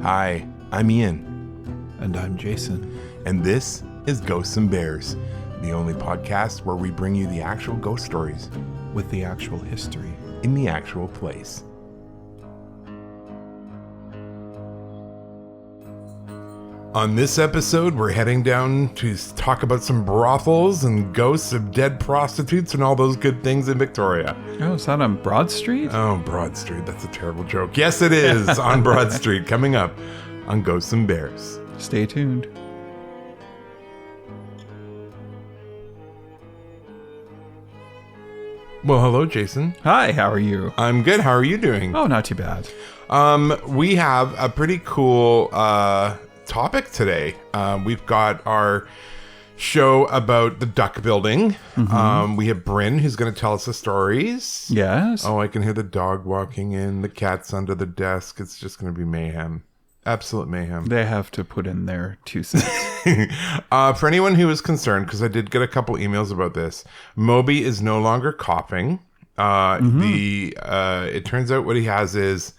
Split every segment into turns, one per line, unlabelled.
Hi, I'm Ian.
And I'm Jason.
And this is Ghosts and Bears, the only podcast where we bring you the actual ghost stories
With the actual history.
in the actual place. On this episode, we're heading down to talk about some brothels and ghosts of dead prostitutes and all those good things in Victoria.
Oh, is that on Broad Street?
Oh, Broad Street. That's a terrible joke. Yes, it is on Broad Street, coming up on Ghosts and Bears.
Stay tuned.
Well, hello, Jason.
Hi, how are you?
I'm good. How are you doing?
Oh, not too bad.
We have a pretty cool topic today. We've got our show about the duck building.
Mm-hmm.
We have Brynn, who's going to tell us the stories.
Yes.
Oh, I can hear the dog walking in, the cat's under the desk. It's just going to be mayhem. Absolute mayhem.
They have to put in their 2 cents.
For anyone who is concerned, because I did get a couple emails about this, Moby is no longer coughing. It turns out what he has is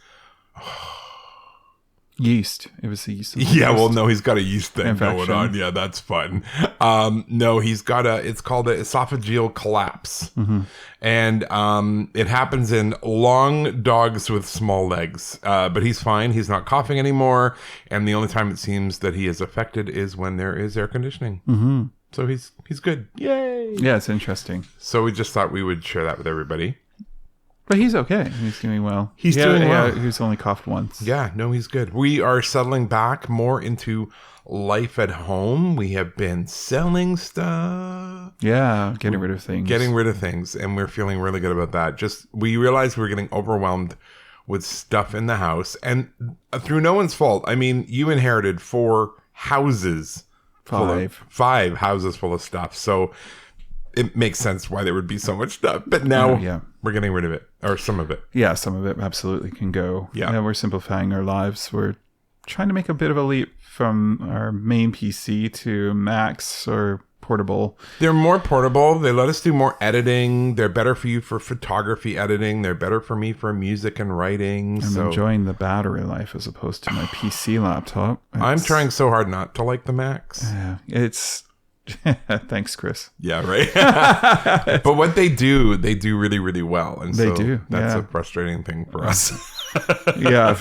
Yeast. It was the yeast.
yeah, well, no, he's got a yeast thing
Infection.
going on. Yeah, that's fun. No, he's got it's called an esophageal collapse. And it happens in long dogs with small legs. But he's fine. He's not coughing anymore. And the only time it seems that he is affected is when there is air conditioning. So he's good. Yay.
Yeah, it's interesting.
So we just thought we would share that with everybody.
But he's okay. He's doing well.
He's doing well.
Yeah, he's only coughed once.
Yeah, no, he's good. We are settling back more into life at home. We have been selling stuff.
Yeah, getting rid of things.
And we're feeling really good about that. We realized we were getting overwhelmed with stuff in the house. And through no one's fault. I mean, you inherited 4 houses. 5 houses full of stuff. So it makes sense why there would be so much stuff. But now we're getting rid of it. Or some of it.
Yeah, some of it absolutely can go.
Yeah,
we're simplifying our lives. We're trying to make a bit of a leap from our main PC to Macs or portable.
They're more portable. They let us do more editing. They're better for you for photography editing. They're better for me for music and writing.
I'm enjoying the battery life as opposed to my PC laptop.
I'm trying so hard not to like the Macs.
Yeah, it's... Thanks, Chris.
Yeah, right. But what they do really, really well. And
they do.
That's a frustrating thing for us.
Yeah.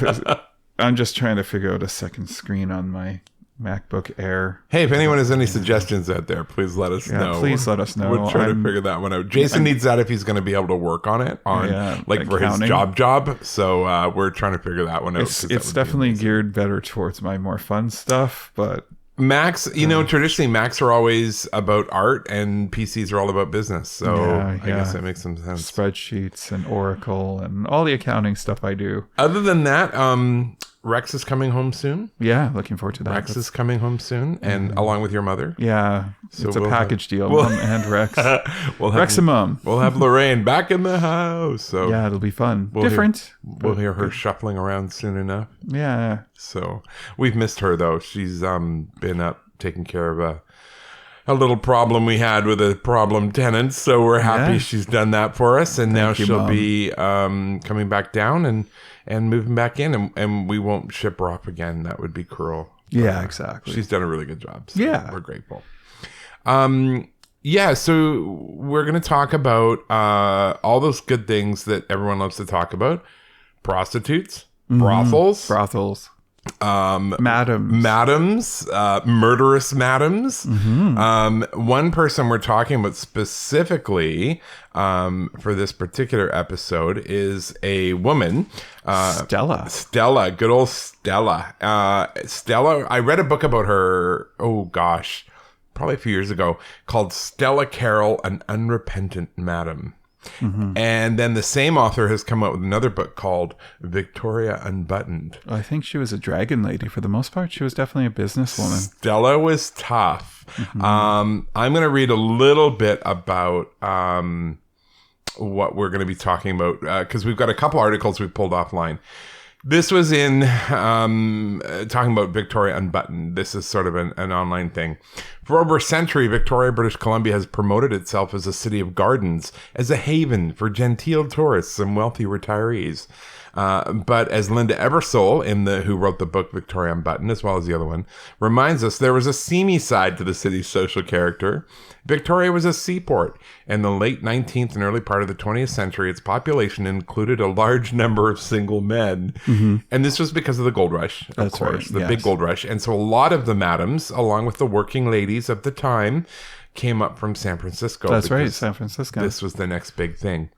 I'm just trying to figure out a second screen on my MacBook Air.
Hey, if anyone has any suggestions out there, please let us know.
Please let us know.
We'll try to figure that one out. Jason needs that if he's going to be able to work on it for his job. So we're trying to figure that one out.
It's definitely geared better towards my more fun stuff, but
Macs, traditionally Macs are always about art and PCs are all about business. So I guess that makes some sense.
Spreadsheets and Oracle and all the accounting stuff I do.
Other than that, Rex is coming home soon.
Yeah, looking forward to that.
Rex is coming home soon, and along with your mother.
Yeah, so it's a package deal. Mom and Rex. Rex and Mom.
We'll have Lorraine back in the house. So
yeah, it'll be fun. Different.
We'll hear her shuffling around soon enough.
Yeah.
So we've missed her though. She's been up taking care of a little problem we had with a problem tenant. So we're happy she's done that for us, and now she'll be coming back down and moving back in, and we won't ship her off again. That would be cruel.
Yeah, exactly.
She's done a really good job. So we're grateful. So we're going to talk about all those good things that everyone loves to talk about. Prostitutes, brothels, madams, murderous madams. One person we're talking about specifically for this particular episode is a woman, Stella, good old Stella. Stella, I read a book about her, probably a few years ago, called Stella Carroll, An Unrepentant Madam. And then the same author has come out with another book called Victoria Unbuttoned.
I think she was a dragon lady for the most part. She was definitely a businesswoman.
Stella was tough. I'm going to read a little bit about what we're going to be talking about because we've got a couple articles we pulled offline. This was in talking about Victoria Unbuttoned. This is sort of an online thing. For over a century, Victoria, British Columbia has promoted itself as a city of gardens, as a haven for genteel tourists and wealthy retirees. But as Linda Ebersole, who wrote the book Victoria Unbuttoned, as well as the other one, reminds us, there was a seamy side to the city's social character. Victoria was a seaport. In the late 19th and early part of the 20th century, its population included a large number of single men. And this was because of the gold rush, of course, the big gold rush. And so a lot of the madams, along with the working ladies of the time, came up from San Francisco.
That's right, San Francisco.
This was the next big thing.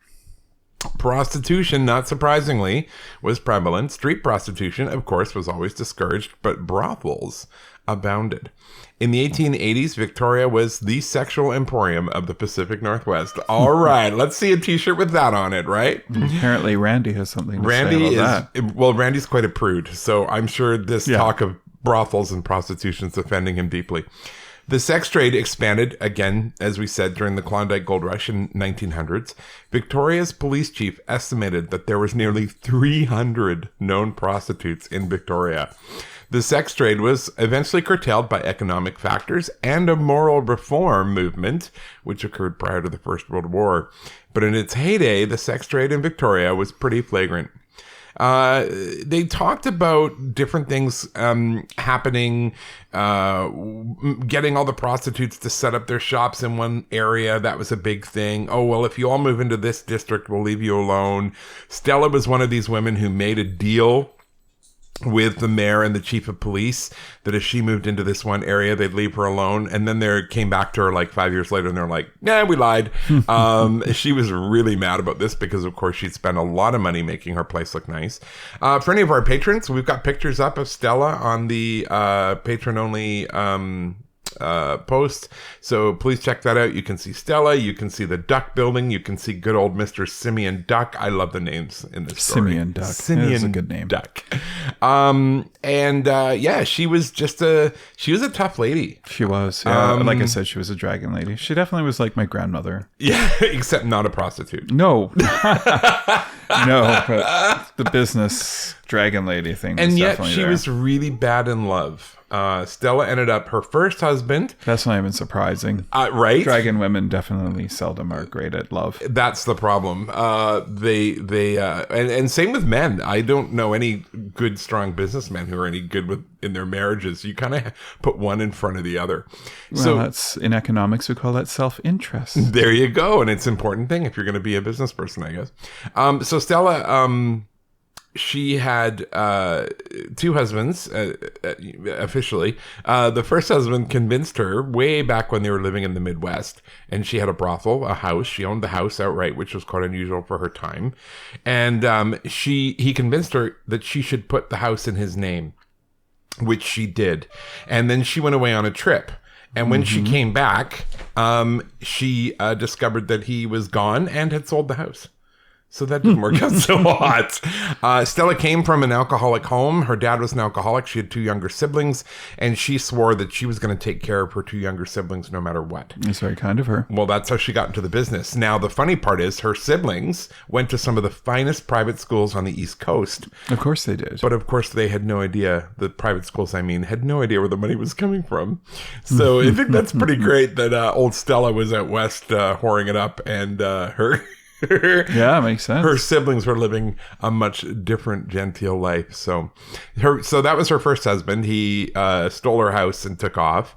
Prostitution, not surprisingly, was prevalent. Street prostitution, of course, was always discouraged, but brothels abounded. In the 1880s, Victoria was the sexual emporium of the Pacific Northwest. All right, let's see a t-shirt with that on it, right?
Apparently, Randy has something to say about that.
Well, Randy's quite a prude, so I'm sure this talk of brothels and prostitution is offending him deeply. The sex trade expanded, again, as we said, during the Klondike Gold Rush in 1900s. Victoria's police chief estimated that there was nearly 300 known prostitutes in Victoria. The sex trade was eventually curtailed by economic factors and a moral reform movement, which occurred prior to the First World War. But in its heyday, the sex trade in Victoria was pretty flagrant. They talked about different things happening, getting all the prostitutes to set up their shops in one area. That was a big thing. Oh, well, if you all move into this district, we'll leave you alone. Stella was one of these women who made a deal with the mayor and the chief of police that if she moved into this one area, they'd leave her alone. And then they came back to her like 5 years later and they're like, nah, we lied. She was really mad about this because, of course, she'd spent a lot of money making her place look nice. For any of our patrons, we've got pictures up of Stella on the patron-only post. So please check that out. You can see Stella. You can see the Duck Building. You can see good old Mr. Simeon Duck. I love the names in this story.
Simeon Duck. Simeon is a good name.
Duck. She was she was a tough lady.
She was. Yeah. Like I said, she was a dragon lady. She definitely was like my grandmother.
Yeah, except not a prostitute.
No. No, but the business dragon lady thing was definitely
she was really bad in love. Stella ended up her first husband.
That's not even surprising.
Right?
Dragon women definitely seldom are great at love.
That's the problem. And same with men. I don't know any good, strong businessmen who are any good in their marriages. You kind of put one in front of the other.
Well, so that's in economics, we call that self-interest.
There you go. And it's an important thing if you're going to be a business person, I guess. So Stella, she had two husbands, officially. The first husband convinced her way back when they were living in the Midwest, and she had a brothel, a house. She owned the house outright, which was quite unusual for her time. And he convinced her that she should put the house in his name, which she did. And then she went away on a trip. And when she came back, she discovered that he was gone and had sold the house. So that didn't work out so hot. Stella came from an alcoholic home. Her dad was an alcoholic. She had two younger siblings, and she swore that she was going to take care of her two younger siblings no matter what.
That's very kind of her.
Well, that's how she got into the business. Now, the funny part is her siblings went to some of the finest private schools on the East Coast.
Of course they did.
But of course they had no idea, the private schools, had no idea where the money was coming from. So I think that's pretty great that old Stella was out west whoring it up, and her...
Yeah, it makes sense.
Her siblings were living a much different genteel life. So that was her first husband. He stole her house and took off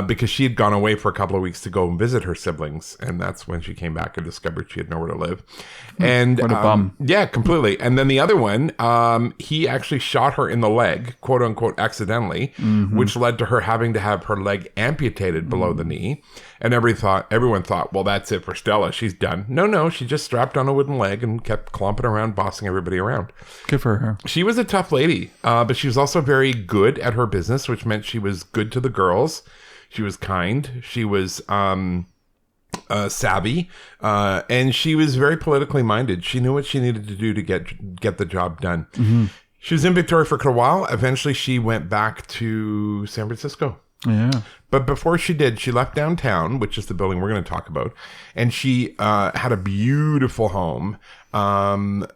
because she had gone away for a couple of weeks to go and visit her siblings. And that's when she came back and discovered she had nowhere to live. And
what a bum.
Yeah, completely. And then the other one, he actually shot her in the leg, quote unquote, accidentally, which led to her having to have her leg amputated below the knee. And everyone thought, well, that's it for Stella. She's done. No, she just strapped on a wooden leg and kept clomping around, bossing everybody around.
Good for her.
She was a tough lady, but she was also very good at her business, which meant she was good to the girls. She was kind. She was savvy, and she was very politically minded. She knew what she needed to do to get the job done. She was in Victoria for a while. Eventually, she went back to San Francisco.
Yeah.
But before she did, she left downtown, which is the building we're going to talk about. And she had a beautiful home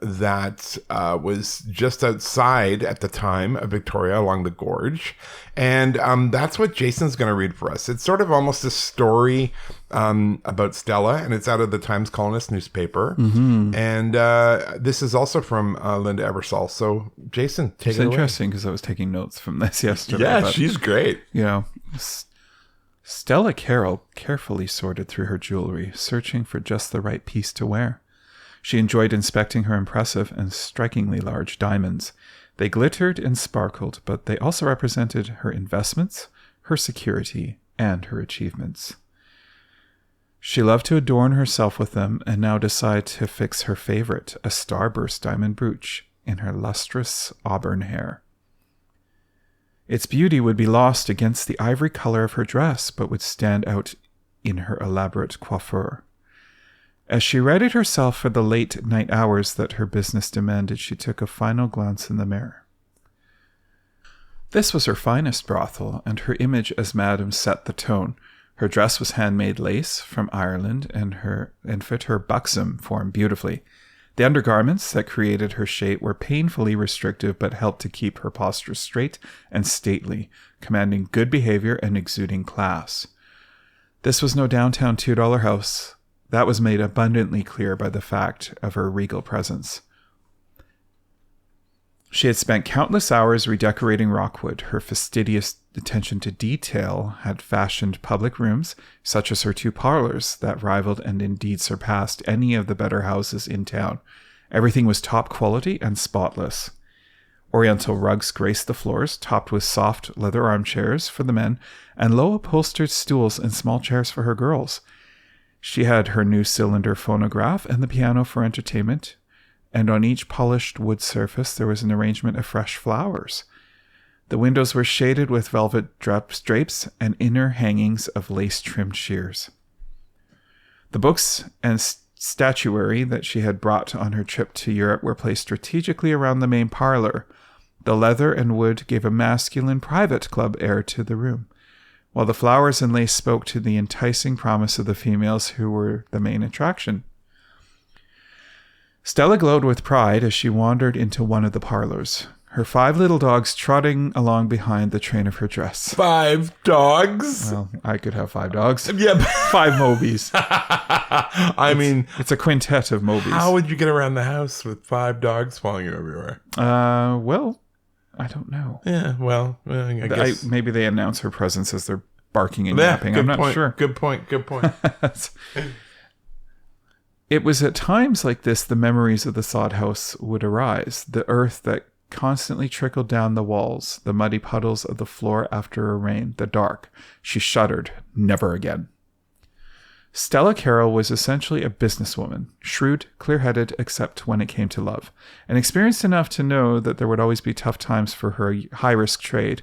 that was just outside at the time of Victoria along the gorge. And that's what Jason's going to read for us. It's sort of almost a story about Stella, and it's out of the Times Colonist newspaper. And this is also from Linda Ebersol. So, Jason, take it away.
It's interesting because I was taking notes from this yesterday.
Yeah, she's great.
You know, Stella Carroll carefully sorted through her jewelry, searching for just the right piece to wear. She enjoyed inspecting her impressive and strikingly large diamonds. They glittered and sparkled, but they also represented her investments, her security, and her achievements. She loved to adorn herself with them and now decided to fix her favorite, a starburst diamond brooch, in her lustrous auburn hair. Its beauty would be lost against the ivory color of her dress, but would stand out in her elaborate coiffure. As she readied herself for the late night hours that her business demanded, she took a final glance in the mirror. This was her finest brothel, and her image as madam set the tone. Her dress was handmade lace from Ireland and fit her buxom form beautifully. The undergarments that created her shape were painfully restrictive but helped to keep her posture straight and stately, commanding good behavior and exuding class. This was no downtown $2 house. That was made abundantly clear by the fact of her regal presence. She had spent countless hours redecorating Rockwood. Her fastidious attention to detail had fashioned public rooms, such as her 2 parlors, that rivaled and indeed surpassed any of the better houses in town. Everything was top quality and spotless. Oriental rugs graced the floors, topped with soft leather armchairs for the men, and low upholstered stools and small chairs for her girls. She had her new cylinder phonograph and the piano for entertainment, and on each polished wood surface there was an arrangement of fresh flowers. The windows were shaded with velvet drapes and inner hangings of lace-trimmed shears. The books and statuary that she had brought on her trip to Europe were placed strategically around the main parlor. The leather and wood gave a masculine private club air to the room, while the flowers and lace spoke to the enticing promise of the females who were the main attraction. Stella glowed with pride as she wandered into one of the parlors, her 5 little dogs trotting along behind the train of her dress.
5 dogs?
Well, I could have 5 dogs.
Yeah.
5 Mobies. It's a quintet of Mobies.
How would you get around the house with 5 dogs following you everywhere?
Well, I don't know.
Yeah, well, I guess.
Maybe they announce her presence as they're barking and yapping. I'm not sure.
Good point.
It was at times like this the memories of the sod house would arise. The earth that constantly trickled down the walls, the muddy puddles of the floor after a rain, the dark. She shuddered. Never again. Stella Carroll was essentially a businesswoman, shrewd, clear-headed, except when it came to love, and experienced enough to know that there would always be tough times for her high-risk trade.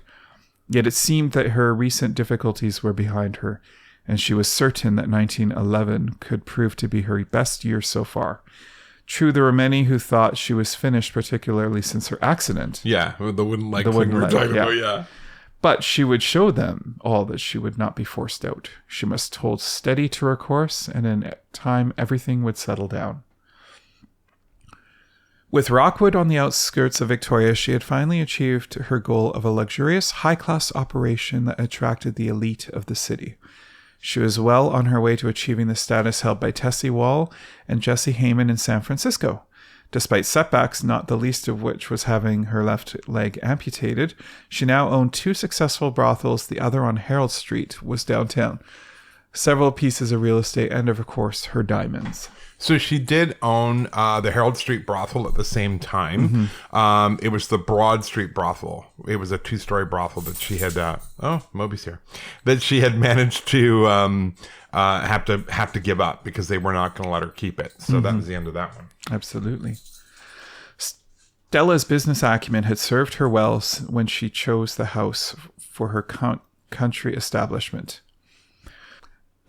Yet it seemed that her recent difficulties were behind her, and she was certain that 1911 could prove to be her best year so far. True, there were many who thought she was finished, particularly since her accident.
Yeah, the wooden leg thing we were talking about, yeah.
But she would show them all that she would not be forced out. She must hold steady to her course, and in time everything would settle down. With Rockwood on the outskirts of Victoria, she had finally achieved her goal of a luxurious, high-class operation that attracted the elite of the city. She was well on her way to achieving the status held by Tessie Wall and Jesse Heyman in San Francisco. Despite setbacks, not the least of which was having her left leg amputated, she now owned 2 successful brothels. The other on Herald Street was downtown. Several pieces of real estate and, of course, her diamonds.
So she did own the Herald Street brothel at the same time. Mm-hmm. It was the Broad Street brothel. It was a 2-story brothel that she had. Moby's here. That she had managed to have to give up because they were not going to let her keep it. So that was the end of that one.
Absolutely. Stella's business acumen had served her well when she chose the house for her country establishment.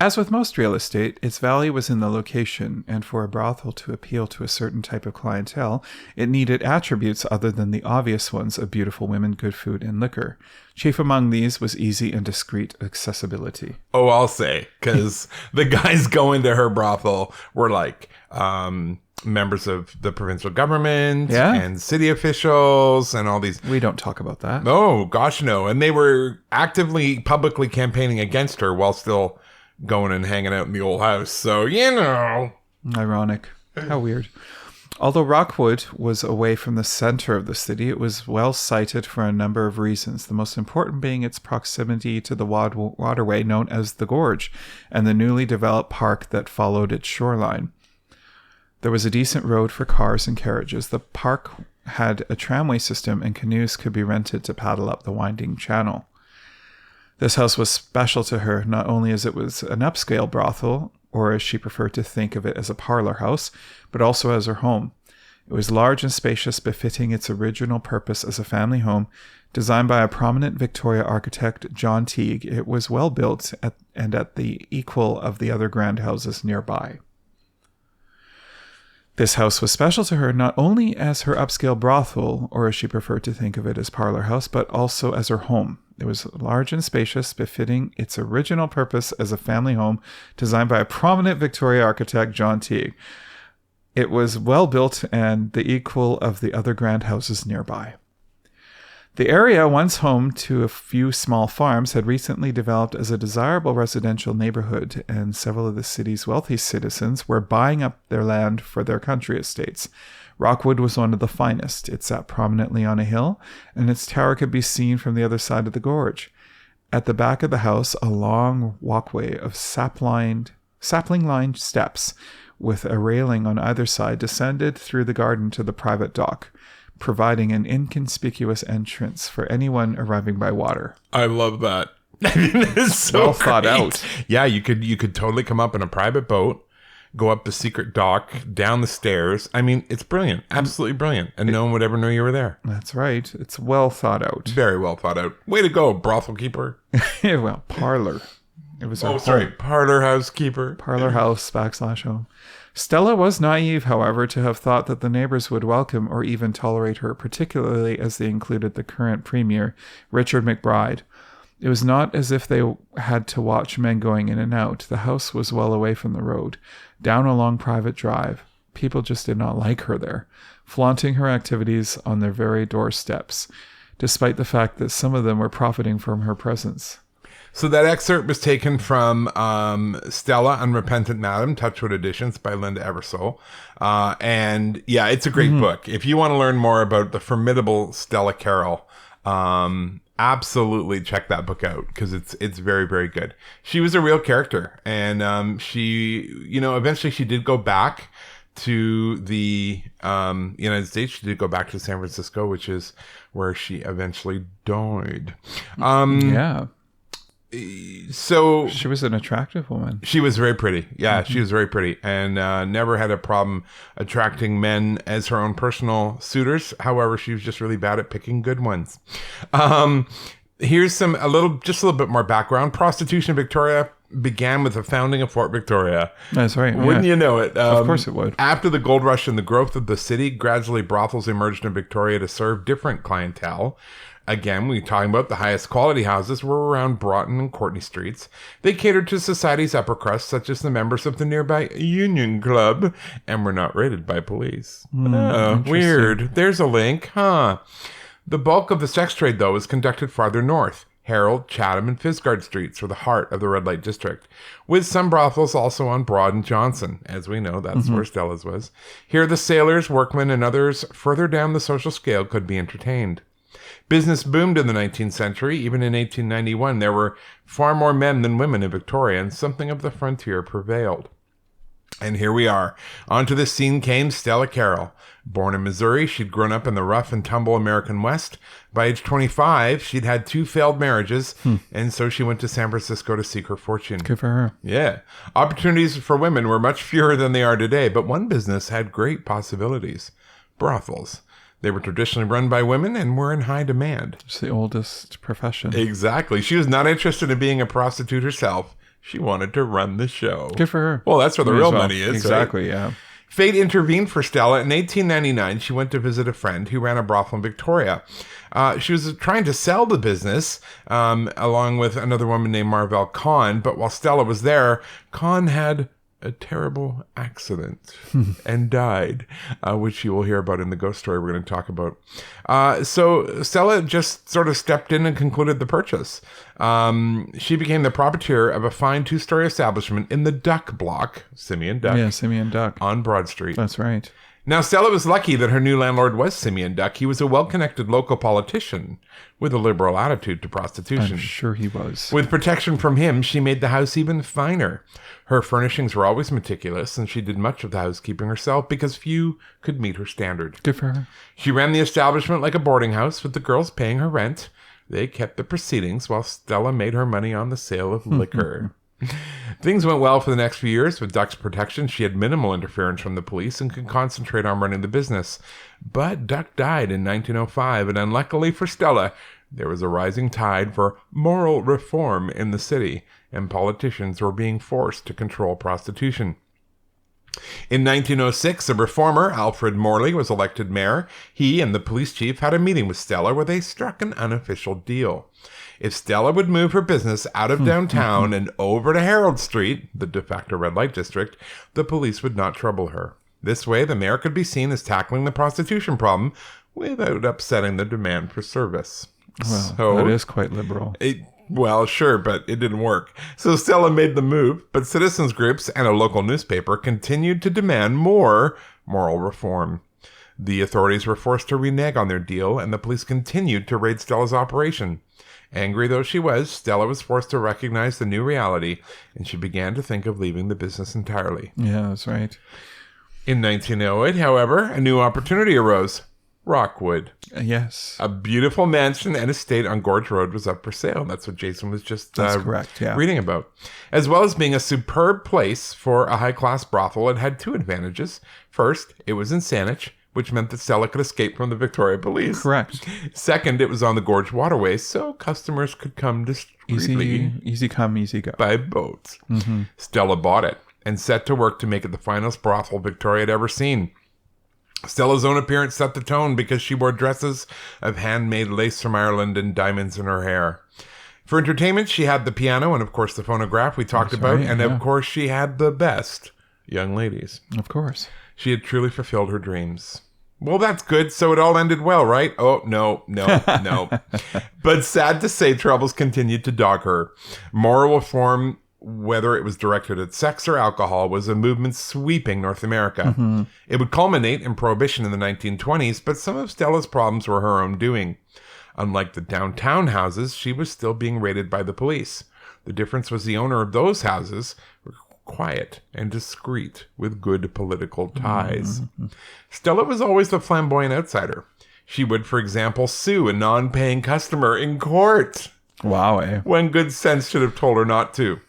As with most real estate, its value was in the location, and for a brothel to appeal to a certain type of clientele, it needed attributes other than the obvious ones of beautiful women, good food, and liquor. Chief among these was easy and discreet accessibility.
Oh, I'll say, because the guys going to her brothel were like members of the provincial government and city officials and all these.
We don't talk about that.
Oh, gosh, no. And they were actively, publicly campaigning against her while still going and hanging out in the old house. So, you know.
Ironic. How weird. Although Rockwood was away from the center of the city, it was well sited for a number of reasons, the most important being its proximity to the waterway known as the Gorge and the newly developed park that followed its shoreline. There was a decent road for cars and carriages. The park had a tramway system, and canoes could be rented to paddle up the winding channel. This house was special to her, not only as it was an upscale brothel, or as she preferred to think of it as a parlor house, but also as her home. It was large and spacious, befitting its original purpose as a family home. Designed by a prominent Victoria architect, John Teague, it was well built and at the equal of the other grand houses nearby. This house was special to her not only as her upscale brothel, or as she preferred to think of it as parlor house, but also as her home. It was large and spacious, befitting its original purpose as a family home, designed by a prominent Victoria architect, John Teague. It was well built and the equal of the other grand houses nearby. The area, once home to a few small farms, had recently developed as a desirable residential neighborhood, and several of the city's wealthy citizens were buying up their land for their country estates. Rockwood was one of the finest. It sat prominently on a hill, and its tower could be seen from the other side of the gorge. At the back of the house, a long walkway of sapling-lined steps with a railing on either side descended through the garden to the private dock, providing an inconspicuous entrance for anyone arriving by water.
I love that. It's so
well thought out.
Yeah, you could totally come up in a private boat, go up the secret dock, down the stairs. I mean, it's brilliant. Absolutely brilliant. And no one would ever know you were there.
That's right. It's well thought out.
Very well thought out. Way to go, brothel keeper.
Well, parlor. It was
parlor housekeeper.
Parlor house / home. Stella was naive, however, to have thought that the neighbors would welcome or even tolerate her, particularly as they included the current premier, Richard McBride. It was not as if they had to watch men going in and out. The house was well away from the road, down a long private drive. People just did not like her there, flaunting her activities on their very doorsteps, despite the fact that some of them were profiting from her presence.
So that excerpt was taken from Stella, Unrepentant Madam, Touchwood Editions by Linda Eversole. And yeah, it's a great book. If you want to learn more about the formidable Stella Carroll, absolutely check that book out because it's very, very good. She was a real character, and she, eventually she did go back to the United States. She did go back to San Francisco, which is where she eventually died.
Yeah.
So
she was an attractive woman.
She was very pretty. Yeah, she was very pretty, and never had a problem attracting men as her own personal suitors. However, she was just really bad at picking good ones. Here's a little bit more background. Prostitution in Victoria began with the founding of Fort Victoria.
That's right.
Wouldn't you know it?
Of course it would.
After the gold rush and the growth of the city, gradually brothels emerged in Victoria to serve different clientele. Again, we're talking about the highest quality houses were around Broughton and Courtney Streets. They catered to society's upper crust, such as the members of the nearby Union Club, and were not raided by police. Weird. There's a link, huh? The bulk of the sex trade, though, is conducted farther north. Harold, Chatham, and Fisgard Streets were the heart of the red light district, with some brothels also on Broad and Johnson. As we know, that's where Stella's was. Here, the sailors, workmen, and others further down the social scale could be entertained. Business boomed in the 19th century. Even in 1891, there were far more men than women in Victoria, and something of the frontier prevailed. And here we are. Onto the scene came Stella Carroll. Born in Missouri, she'd grown up in the rough and tumble American West. By age 25, she'd had 2 failed marriages, and so she went to San Francisco to seek her fortune.
Good for her.
Yeah. Opportunities for women were much fewer than they are today, but one business had great possibilities. Brothels. They were traditionally run by women and were in high demand.
It's the oldest profession.
Exactly. She was not interested in being a prostitute herself. She wanted to run the show.
Good for her.
Well, that's where the real money is,
exactly,
right?
Yeah.
Fate intervened for Stella. In 1899, she went to visit a friend who ran a brothel in Victoria. She was trying to sell the business along with another woman named Conn, but while Stella was there, Conn had a terrible accident and died, which you will hear about in the ghost story we're going to talk about. So Stella just sort of stepped in and concluded the purchase. She became the proprietor of a fine 2-story establishment in the Duck Block, Simeon Duck.
Yeah, Simeon Duck.
On Broad Street.
That's right.
Now, Stella was lucky that her new landlord was Simeon Duck. He was a well-connected local politician with a liberal attitude to prostitution.
I'm sure he was.
With protection from him, she made the house even finer. Her furnishings were always meticulous, and she did much of the housekeeping herself because few could meet her standard.
Good for her.
She ran the establishment like a boarding house, with the girls paying her rent. They kept the proceedings while Stella made her money on the sale of liquor. Things went well for the next few years. With Duck's protection, she had minimal interference from the police and could concentrate on running the business. But Duck died in 1905, and unluckily for Stella, there was a rising tide for moral reform in the city, and politicians were being forced to control prostitution. In 1906, a reformer, Alfred Morley, was elected mayor. He and the police chief had a meeting with Stella where they struck an unofficial deal. If Stella would move her business out of downtown and over to Herald Street, the de facto red light district, the police would not trouble her. This way, the mayor could be seen as tackling the prostitution problem without upsetting the demand for service.
Well, that is quite liberal.
Well, sure, but it didn't work. So Stella made the move, but citizens groups and a local newspaper continued to demand more moral reform. The authorities were forced to renege on their deal, and the police continued to raid Stella's operation. Angry though she was, Stella was forced to recognize the new reality, and she began to think of leaving the business entirely.
Yeah, that's right.
In 1908, however, a new opportunity arose. Rockwood.
Yes.
A beautiful mansion and estate on Gorge Road was up for sale. That's what Jason was just
That's correct, yeah.
reading about. As well as being a superb place for a high-class brothel, it had 2 advantages. First, it was in Saanich, which meant that Stella could escape from the Victoria police.
Correct.
Second, it was on the Gorge Waterway, so customers could come discreetly.
Easy come, easy go.
By boat. Mm-hmm. Stella bought it and set to work to make it the finest brothel Victoria had ever seen. Stella's own appearance set the tone because she wore dresses of handmade lace from Ireland and diamonds in her hair. For entertainment, she had the piano and, of course, the phonograph we talked about. And, of course, she had the best young ladies.
Of course.
She had truly fulfilled her dreams. Well, that's good. So it all ended well, right? Oh, no. But sad to say, troubles continued to dog her. Moral reform, whether it was directed at sex or alcohol, was a movement sweeping North America. Mm-hmm. It would culminate in Prohibition in the 1920s, but some of Stella's problems were her own doing. Unlike the downtown houses, she was still being raided by the police. The difference was the owner of those houses were quiet and discreet with good political ties. Mm-hmm. Stella was always the flamboyant outsider. She would, for example, sue a non-paying customer in court.
Wow, eh?
When good sense should have told her not to.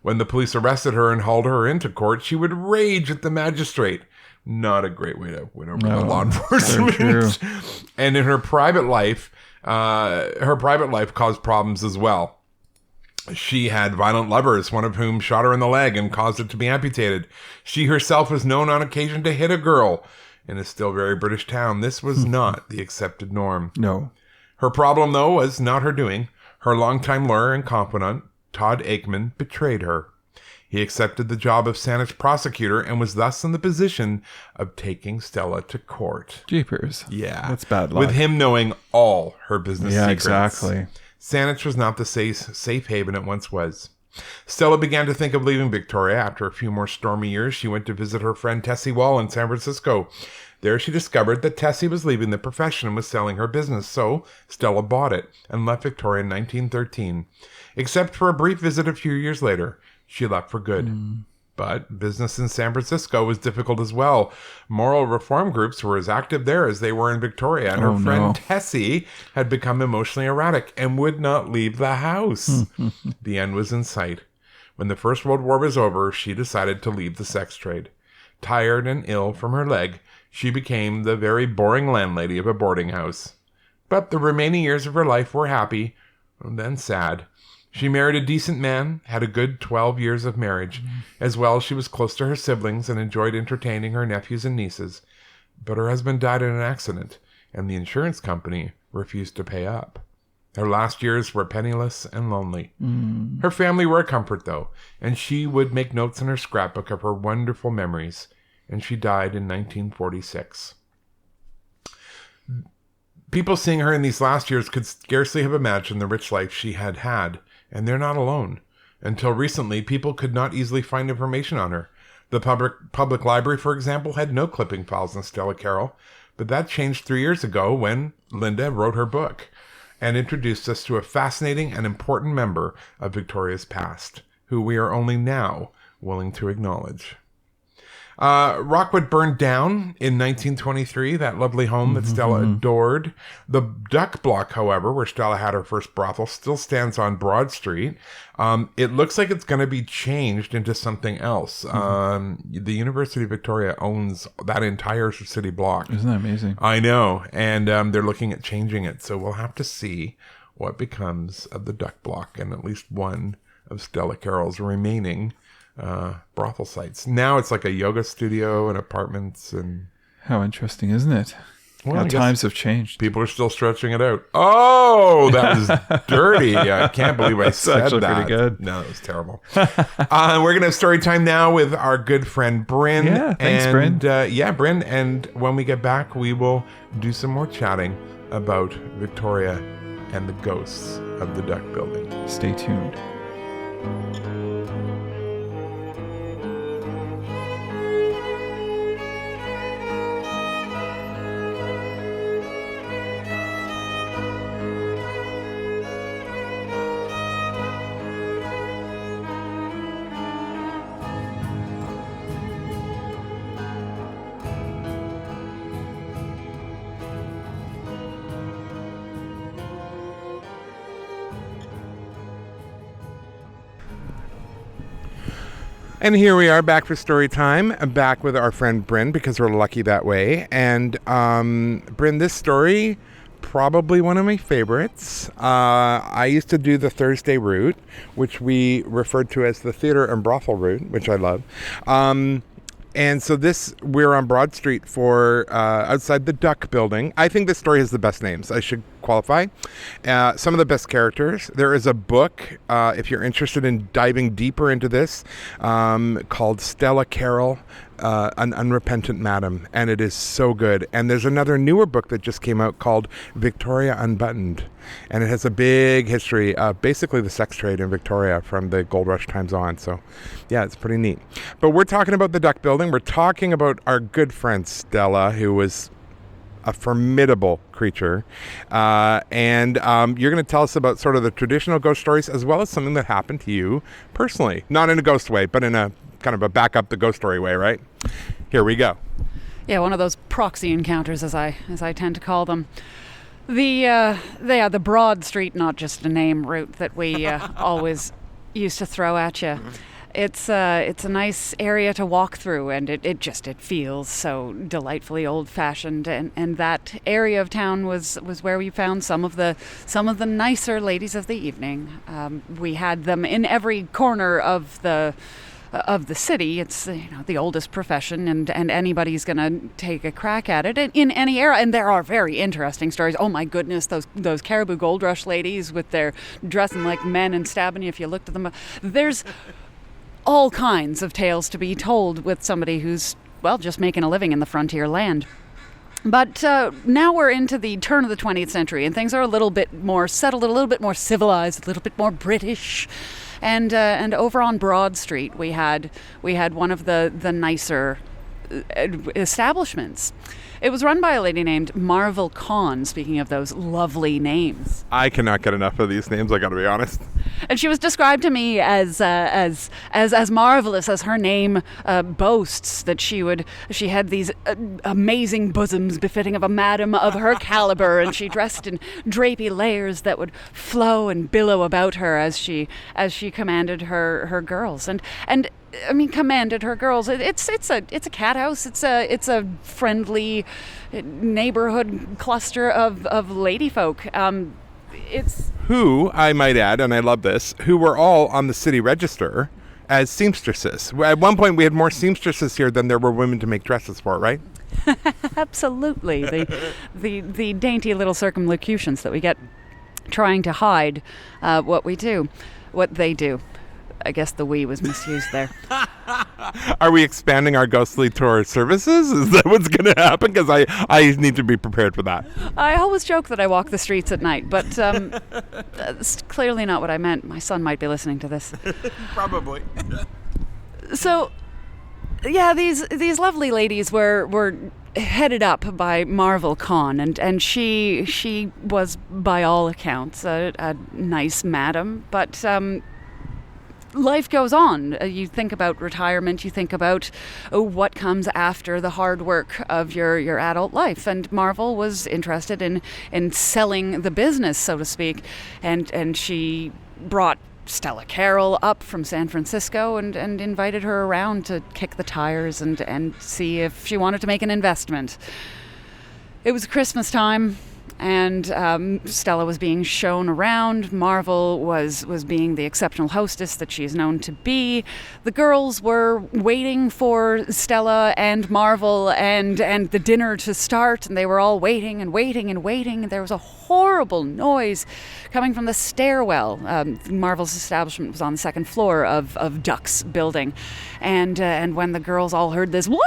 When the police arrested her and hauled her into court, she would rage at the magistrate. Not a great way to win over the law enforcement. And in her private life caused problems as well. She had violent lovers, one of whom shot her in the leg and caused it to be amputated. She herself was known on occasion to hit a girl. In a still very British town, this was not the accepted norm.
No.
Her problem, though, was not her doing. Her longtime lawyer and confidant, Todd Aikman, betrayed her. He accepted the job of Saanich prosecutor and was thus in the position of taking Stella to court.
Jeepers.
Yeah.
That's bad luck.
With him knowing all her business secrets.
Yeah, exactly.
Saanich was not the safe haven it once was. Stella began to think of leaving Victoria. After a few more stormy years, she went to visit her friend Tessie Wall in San Francisco. There she discovered that Tessie was leaving the profession and was selling her business, so Stella bought it and left Victoria in 1913. Except for a brief visit a few years later, she left for good. But business in San Francisco was difficult as well. Moral reform groups were as active there as they were in Victoria, and her friend Tessie had become emotionally erratic and would not leave the house. The end was in sight. When the First World War was over, she decided to leave the sex trade. Tired and ill from her leg, she became the very boring landlady of a boarding house. But the remaining years of her life were happy, and then sad. She married a decent man, had a good 12 years of marriage. As well, she was close to her siblings and enjoyed entertaining her nephews and nieces. But her husband died in an accident, and the insurance company refused to pay up. Her last years were penniless and lonely. Her family were a comfort, though, and she would make notes in her scrapbook of her wonderful memories, and she died in 1946. People seeing her in these last years could scarcely have imagined the rich life she had had, and they're not alone. Until recently, people could not easily find information on her. The public library, for example, had no clipping files on Stella Carroll, but that changed 3 years ago when Linda wrote her book and introduced us to a fascinating and important member of Victoria's past, who we are only now willing to acknowledge. Rockwood burned down in 1923, that lovely home that Stella adored. The Duck Block, however, where Stella had her first brothel, still stands on Broad Street. It looks like it's going to be changed into something else. The University of Victoria owns that entire city block.
Isn't that amazing?
I know. And they're looking at changing it. So we'll have to see what becomes of the Duck Block and at least one of Stella Carroll's remaining brothel sites. Now it's like a yoga studio and apartments. And
how interesting, isn't it?
Well,
how times have changed.
People are still stretching it out. Oh, that was dirty. I can't believe I said
actually
that.
Pretty good.
No, it was terrible. We're going to have story time now with our good friend Brynn.
Yeah, thanks, Brynn.
Brynn. And when we get back, we will do some more chatting about Victoria and the ghosts of the Duck Building.
Stay tuned.
And here we are back for story time, back with our friend Brynn, because we're lucky that way. And Brynn, this story, probably one of my favorites. I used to do the Thursday route, which we referred to as the theater and brothel route, which I love. And so we're on Broad Street for outside the Duck Building. I think this story has the best names. I should qualify. Some of the best characters. There is a book, if you're interested in diving deeper into this, called Stella Carroll, An Unrepentant Madam, and it is so good. And there's another newer book that just came out called Victoria Unbuttoned, and it has a big history of basically the sex trade in Victoria from the gold rush times on. So yeah, it's pretty neat. But we're talking about the Duck Building. We're talking about our good friend Stella, who was a formidable creature, and you're going to tell us about sort of the traditional ghost stories as well as something that happened to you personally, not in a ghost way, but in a kind of a back up the ghost story way, right? Here we go.
Yeah, one of those proxy encounters, as I tend to call them. The Broad Street, not just a name, route that we always used to throw at you. It's a nice area to walk through, and it feels so delightfully old-fashioned. And that area of town was where we found some of the nicer ladies of the evening. We had them in every corner of the city. It's the oldest profession, and anybody's gonna take a crack at it in any era. And there are very interesting stories. Oh my goodness, those Caribou Gold Rush ladies with their dressing like men and stabbing you if you looked at them. There's all kinds of tales to be told with somebody who's, well, just making a living in the frontier land. But now we're into the turn of the 20th century, and things are a little bit more settled, a little bit more civilized, a little bit more British. And over on Broad Street, we had one of the nicer establishments. It was run by a lady named Marvel Conn, speaking of those lovely names.
I cannot get enough of these names, I gotta be honest.
And she was described to me as marvelous as her name boasts, that she had these amazing bosoms befitting of a madam of her caliber, and she dressed in drapey layers that would flow and billow about her as she commanded her girls. And I mean, commanded her girls. It's a cat house. It's a friendly neighborhood cluster of lady folk. it's
who, I might add, and I love this, who were all on the city register as seamstresses. At one point, we had more seamstresses here than there were women to make dresses for, right?
absolutely the dainty little circumlocutions that we get trying to hide what they do. I guess the "we" was misused there.
Are we expanding our ghostly tour services? Is that what's going to happen? Because I need to be prepared for that.
I always joke that I walk the streets at night, but that's clearly not what I meant. My son might be listening to this.
Probably.
So, yeah, these lovely ladies were headed up by Marvel Conn, and she was, by all accounts, a nice madam, but life goes on. You think about retirement, you think about what comes after the hard work of your adult life, and Marvel was interested in selling the business, so to speak, and she brought Stella Carroll up from San Francisco and invited her around to kick the tires and see if she wanted to make an investment. It was Christmas time, and Stella was being shown around. Marvel was being the exceptional hostess that she is known to be. The girls were waiting for Stella and Marvel and the dinner to start, and they were all waiting and waiting and waiting. And there was a horrible noise coming from the stairwell. Marvel's establishment was on the second floor of Duck's building, and when the girls all heard this, "Wah!"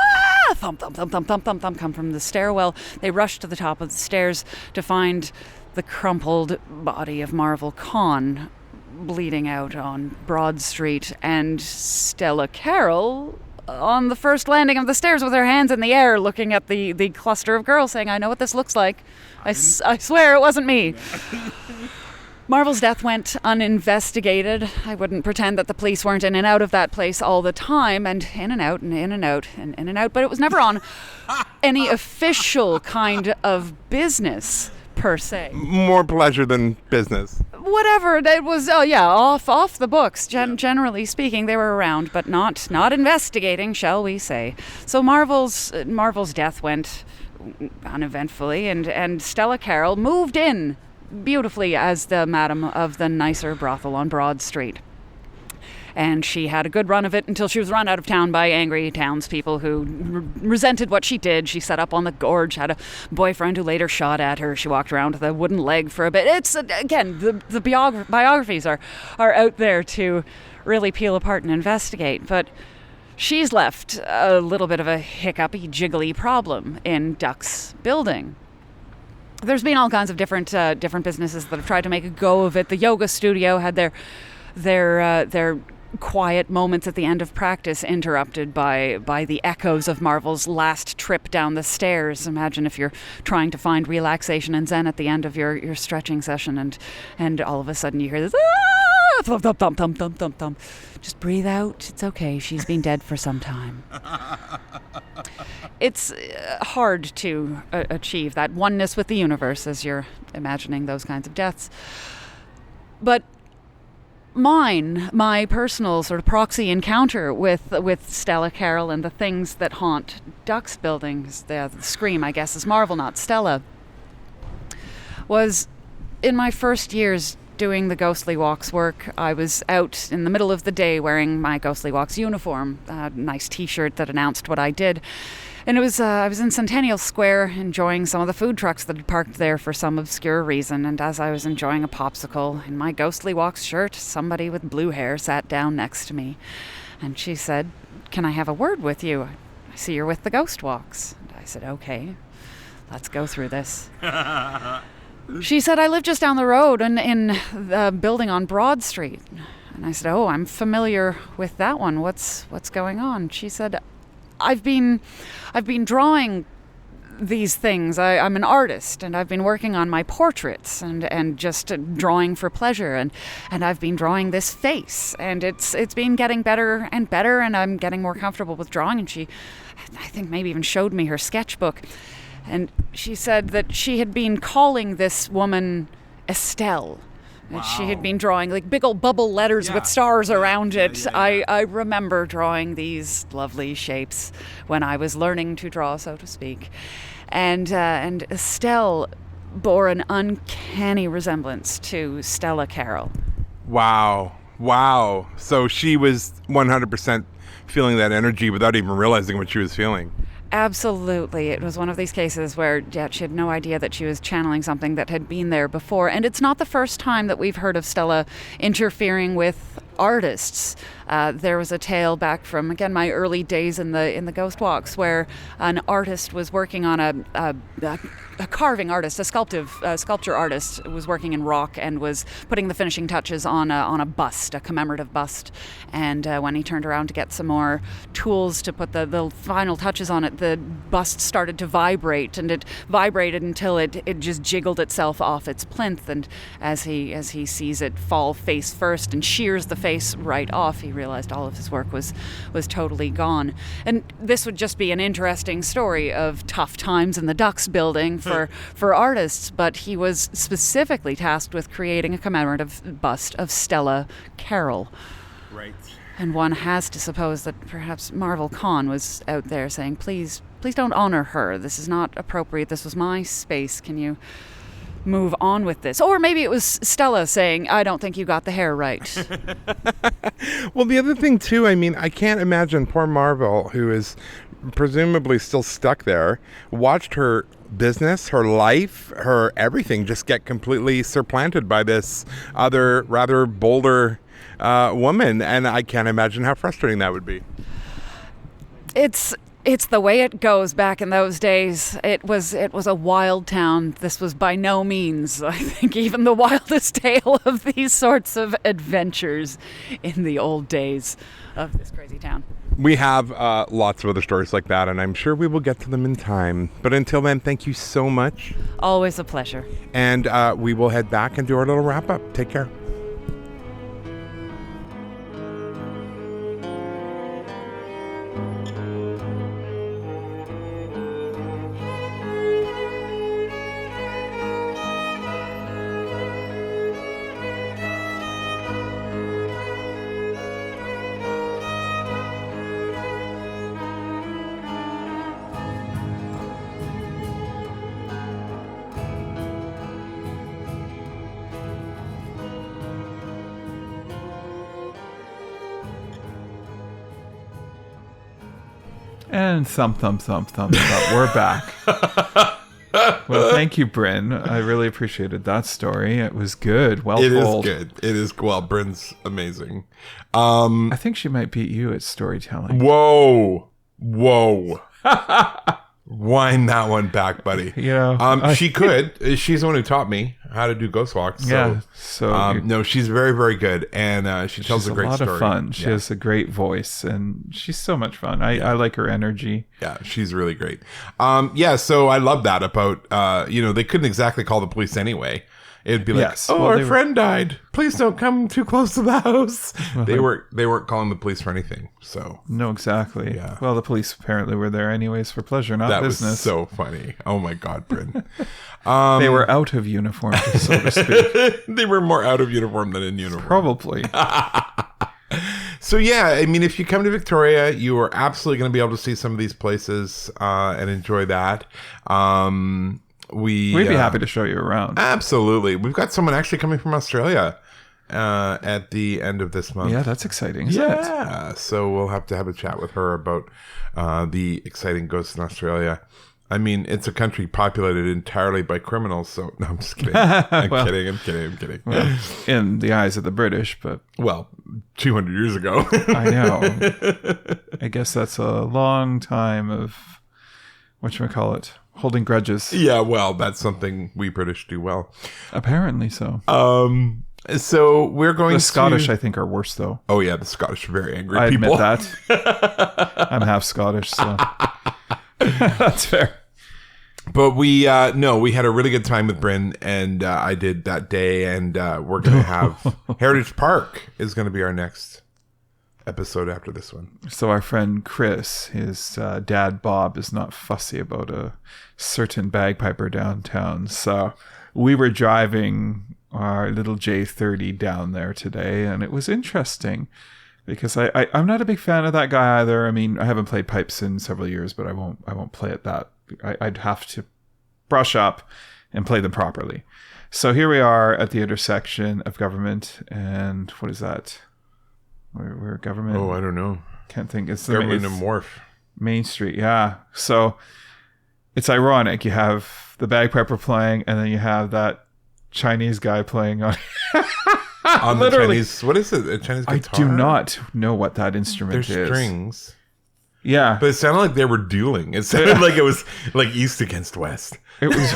thump, thump, thump, thump, thump, thump, thump, come from the stairwell, they rushed to the top of the stairs to find the crumpled body of Marvel Conn bleeding out on Broad Street, and Stella Carroll on the first landing of the stairs with her hands in the air looking at the cluster of girls saying, "I know what this looks like. I swear it wasn't me." Marvel's death went uninvestigated. I wouldn't pretend that the police weren't in and out of that place all the time, and in and out and in and out and in and out, but it was never on any official kind of business, per se.
More pleasure than business.
Whatever, it was, off the books. Generally speaking, they were around, but not investigating, shall we say. So Marvel's death went uneventfully, and Stella Carroll moved in beautifully as the madam of the nicer brothel on Broad Street. And she had a good run of it until she was run out of town by angry townspeople who resented what she did. She set up on the gorge, had a boyfriend who later shot at her. She walked around with a wooden leg for a bit. It's, again, the biographies are out there to really peel apart and investigate. But she's left a little bit of a hiccupy, jiggly problem in Duck's building. There's been all kinds of different businesses that have tried to make a go of it. The yoga studio had their quiet moments at the end of practice interrupted by the echoes of Marvel's last trip down the stairs. Imagine if you're trying to find relaxation and zen at the end of your stretching session, and all of a sudden you hear this, thump, thump, thump, thump, thump, thump, thump. Just breathe out. It's okay. She's been dead for some time. It's hard to achieve that oneness with the universe as you're imagining those kinds of deaths. But my personal sort of proxy encounter with Stella Carroll and the things that haunt Duck's buildings, the Scream, I guess, is Marvel, not Stella, was in my first years doing the Ghostly Walks work. I was out in the middle of the day wearing my Ghostly Walks uniform, a nice t-shirt that announced what I did. And it was I was in Centennial Square enjoying some of the food trucks that had parked there for some obscure reason, and as I was enjoying a popsicle in my Ghostly Walks shirt, somebody with blue hair sat down next to me, and she said, "Can I have a word with you? I see you're with the Ghost Walks." And I said, "Okay, let's go through this." She said, "I live just down the road in the building on Broad Street." And I said, "Oh, I'm familiar with that one. What's going on?" She said, I've been drawing these things. I'm an artist, and I've been working on my portraits and just drawing for pleasure, and I've been drawing this face, and it's been getting better and better, and I'm getting more comfortable with drawing." And she, I think, maybe even showed me her sketchbook, and she said that she had been calling this woman Estelle. Wow. She had been drawing like big old bubble letters with stars around it. Yeah. I remember drawing these lovely shapes when I was learning to draw, so to speak. And Estelle bore an uncanny resemblance to Stella Carroll.
Wow. So she was 100% feeling that energy without even realizing what she was feeling.
Absolutely. It was one of these cases where she had no idea that she was channeling something that had been there before. And it's not the first time that we've heard of Stella interfering with artists. There was a tale back from, again, my early days in the Ghost Walks, where an artist was working on a carving artist, a sculpture artist, was working in rock and was putting the finishing touches on a bust, a commemorative bust. And when he turned around to get some more tools to put the final touches on it, the bust started to vibrate, and it vibrated until it just jiggled itself off its plinth. And as he sees it fall face first and shears the face right off, he realized all of his work was totally gone. And this would just be an interesting story of tough times in the Ducks building for artists, but he was specifically tasked with creating a commemorative bust of Stella Carroll.
Right.
And one has to suppose that perhaps Conn was out there saying, please don't honor her. This is not appropriate. This was my space. Can you move on with this? Or maybe it was Stella saying, I don't think you got the hair right.
Well, the other thing, too, I mean, I can't imagine poor Marvel, who is presumably still stuck there, watched her business, her life, her everything just get completely supplanted by this other rather bolder woman. And I can't imagine how frustrating that would be.
It's the way it goes back in those days. It was a wild town. This was by no means, I think, even the wildest tale of these sorts of adventures in the old days of this crazy town.
We have lots of other stories like that, and I'm sure we will get to them in time. But until then, thank you so much.
Always a pleasure.
And we will head back and do our little wrap-up. Take care.
And thump. We're back. Well, thank you, Brynn. I really appreciated that story. It was good. Well told.
It is good. It is, well, Brynn's amazing.
I think she might beat you at storytelling.
Whoa. Wind that one back, buddy.
Yeah.
She could. She's the one who taught me how to do ghost walks. So,
yeah. So
no, she's very, very good, and she tells a great story.
She's a lot of fun. She has a great voice, and she's so much fun. I like her energy.
Yeah, she's really great. So I love that about they couldn't exactly call the police anyway. It'd be like,
yes.
our friend died. Please don't come too close to the house.
Well,
they weren't calling the police for anything. So
no, exactly. Yeah. Well, the police apparently were there anyways for pleasure, not business.
That was so funny. Oh my God, Brynn.
They were out of uniform, so to speak.
They were more out of uniform than in uniform.
Probably.
So yeah, I mean, if you come to Victoria, you are absolutely going to be able to see some of these places and enjoy that. We'd
be happy to show you around.
Absolutely. We've got someone actually coming from Australia at the end of this month.
Yeah, that's exciting, isn't it?
Yeah. So we'll have to have a chat with her about the exciting ghosts in Australia. I mean, it's a country populated entirely by criminals. So, no, I'm just kidding. I'm kidding.
Well, in the eyes of the British, but...
Well, 200 years ago.
I know. I guess that's a long time of, whatchamacallit, holding grudges.
Yeah, well, that's something we British do well.
Apparently so.
So we're going to...
The Scottish, I think, are worse, though.
Oh, yeah, the Scottish are very angry
people.
I
admit that. I'm half Scottish, so... That's fair.
But we had a really good time with Brynn, and I did that day, and we're going to have... Heritage Park is going to be our next episode after this one.
So our friend Chris, his dad Bob, is not fussy about a certain bagpiper downtown. So we were driving our little J30 down there today, and it was interesting because I'm not a big fan of that guy either. I mean, I haven't played pipes in several years, but I won't play it that. I'd have to brush up and play them properly. So here we are at the intersection of government and what is that? We're government.
Oh, I don't know.
Can't think. It's the
Government and Wharf.
Main Street. Yeah. So it's ironic. You have the bagpiper playing, and then you have that Chinese guy playing on
On the
literally.
Chinese, what is it? A Chinese
I
guitar?
do not know what that instrument
There's
is.
strings.
Yeah.
But it sounded like they were dueling. It sounded like it was like East against West.
It was.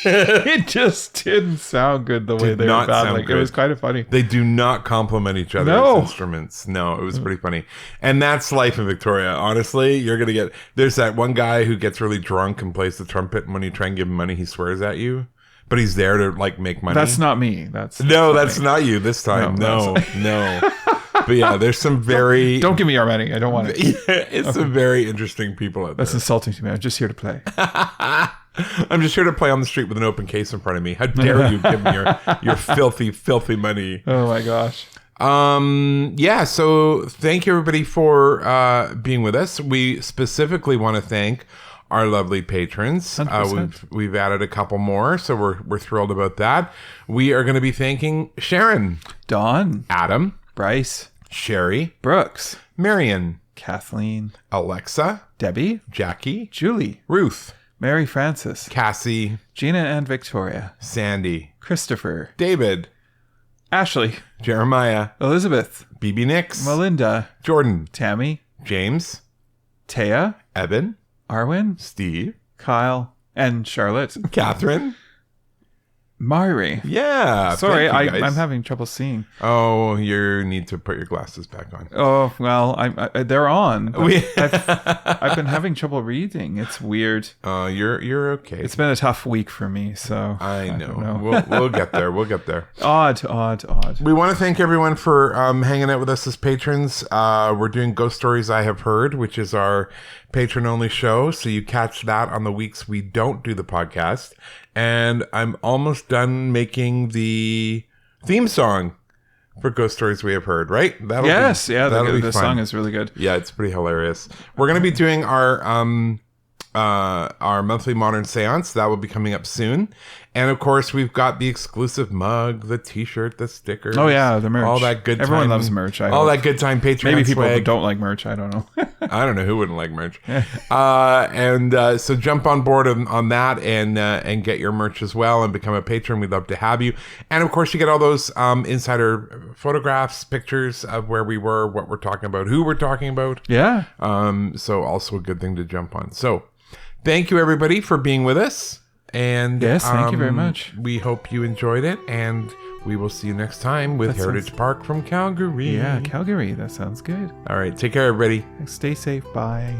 It just didn't sound good the way
Did
they were
not sound
battling. It
good.
was kind of funny.
They do not complement each other's
No.
instruments. No, it was pretty funny. And that's life in Victoria. Honestly, you're going to get... There's that one guy who gets really drunk and plays the trumpet, and when you try and give him money, he swears at you. But he's there to, like, make money.
That's not me. That's
not you this time.
No,
No. But yeah, there's some very...
Don't give me your money. I don't want it.
It's some very interesting people out there.
That's insulting to me. I'm just here to play.
I'm just here to play on the street with an open case in front of me. How dare you give me your filthy, filthy money?
Oh my gosh.
Yeah, so thank you everybody for being with us. We specifically want to thank our lovely patrons.
100%.
We've added a couple more, so we're thrilled about that. We are going to be thanking Sharon,
Dawn,
Adam,
Bryce,
Sherry,
Brooks,
Marion,
Kathleen,
Alexa,
Debbie,
Jackie,
Julie,
Ruth,
Mary Frances,
Cassie,
Gina and Victoria,
Sandy,
Christopher,
David,
Ashley,
Jeremiah,
Elizabeth,
BB Nix,
Melinda,
Jordan,
Tammy,
James,
Taya,
Evan,
Arwen,
Steve,
Kyle, and Charlotte.
Catherine.
Mari.
Yeah.
Sorry,
thank you guys.
I'm having trouble seeing.
Oh, you need to put your glasses back on.
Oh, well, they're on. but
We-
I've been having trouble reading. It's weird.
You're okay.
It's been a tough week for me, so
I
don't
know. We'll get there. We'll get there.
Odd.
We want to thank everyone for hanging out with us as patrons. We're doing Ghost Stories I Have Heard, which is our patron-only show. So you catch that on the weeks we don't do the podcast. And I'm almost done making the theme song for Ghost Stories We Have Heard, right? That'll be
the
fun.
song is really good.
Yeah, it's pretty hilarious. We're going to be doing our monthly modern seance. That will be coming up soon. And of course, we've got the exclusive mug, the t-shirt, the stickers.
Oh yeah, the merch.
All that good
Everyone
time.
loves merch.
All that good time Patreon
Maybe people
swag.
don't like merch. I don't know.
I don't know who wouldn't like merch. So jump on board on that and get your merch as well and become a patron. We'd love to have you. And of course, you get all those insider photographs, pictures of where we were, what we're talking about, who we're talking about.
Yeah.
So also a good thing to jump on. So thank you everybody for being with us. And
Yes, thank you very much.
We hope you enjoyed it, and we will see you next time with
That
Heritage Park from Calgary.
Yeah, Calgary. That sounds good.
All right, take care, everybody.
Stay safe. Bye.